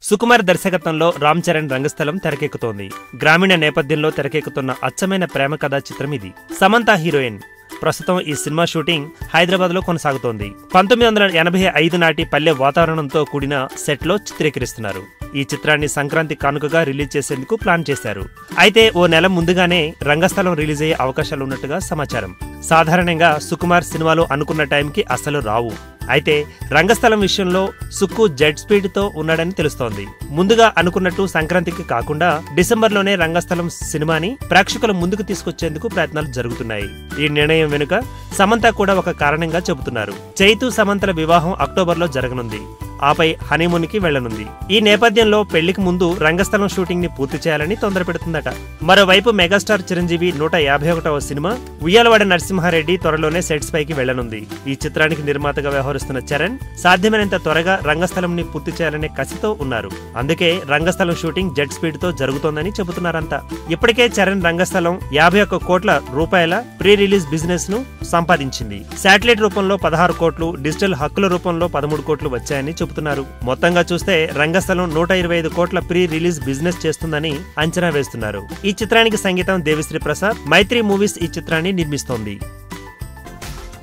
సుకుమార్ దర్శకత్వంలో రామ్ చరణ్ రంగస్థలం తెరకెక్కుతోంది. గ్రామీణ నేపథ్యంలో తెరకెక్కుతున్న అచ్చమైన ప్రేమ కథా చిత్రం ఇది. సమంత హీరోయిన్. ప్రస్తుతం ఈ సినిమా షూటింగ్ హైదరాబాద్ లో కొనసాగుతోంది. 1985 నాటి పల్లె వాతావరణంతో కూడిన సెట్ లో చిత్రీకరిస్తున్నారు. ఈ చిత్రాన్ని సంక్రాంతి కానుకగా రిలీజ్ చేసేందుకు ప్లాన్ చేశారు. అయితే ఓ నెల ముందుగానే రంగస్థలం రిలీజ్ అయ్యే అవకాశాలు ఉన్నట్టుగా సమాచారం. సాధారణంగా సుకుమార్ సినిమాలు అనుకున్న టైంకి అసలు రావు. అయితే రంగస్థలం విషయంలో సుక్కు జెట్ స్పీడ్ తో ఉన్నాడని తెలుస్తోంది. ముందుగా అనుకున్నట్టు సంక్రాంతికి కాకుండా డిసెంబర్లోనే రంగస్థలం సినిమాని ప్రేక్షకుల ముందుకు తీసుకొచ్చేందుకు ప్రయత్నాలు జరుగుతున్నాయి. ఈ నిర్ణయం వెనుక సమంత కూడా ఒక కారణంగా చెబుతున్నారు. చైతు సమంతల వివాహం అక్టోబర్లో జరగనుంది. ఆపై హనీమూన్ కి వెళ్లనుంది. ఈ నేపథ్యంలో పెళ్లికి ముందు రంగస్థలం షూటింగ్ ని పూర్తి చేయాలని తొందర పెడుతుందట. మరోవైపు మెగాస్టార్ చిరంజీవి 151వ సినిమా ఉయ్యాలవాడ నరసింహారెడ్డి త్వరలోనే సెట్స్ పైకి వెళ్లనుంది. ఈ చిత్రానికి నిర్మాతగా వ్యవహరిస్తున్న చరణ్ సాధ్యమైనంత త్వరగా రంగస్థలం ని పూర్తి చేయాలనే కసితో ఉన్నారు. అందుకే రంగస్థలం షూటింగ్ జెట్ స్పీడ్ తో జరుగుతోందని చెబుతున్నారంతా. ఇప్పటికే చరణ్ రంగస్థలం 51 కోట్ల రూపాయల ప్రీ రిలీజ్ బిజినెస్ ను సంపాదించింది. శాటిలైట్ రూపంలో 16 కోట్లు, డిజిటల్ హక్కుల రూపంలో 13 కోట్లు వచ్చాయని చెబుతున్నారు. మొత్తంగా చూస్తే రంగస్థలం 125 కోట్ల ప్రీ రిలీజ్ బిజినెస్ చేస్తుందని అంచనా వేస్తున్నారు. ఈ చిత్రానికి సంగీతం దేవిశ్రీ ప్రసాద్. మైత్రి మూవీస్ ఈ చిత్రాన్ని నిర్మిస్తోంది.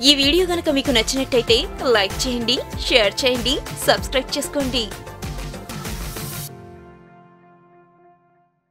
ఈ వీడియో గనుక మీకు నచ్చినట్టయితే లైక్ చేయండి, షేర్ చేయండి, సబ్స్క్రైబ్ చేసుకోండి.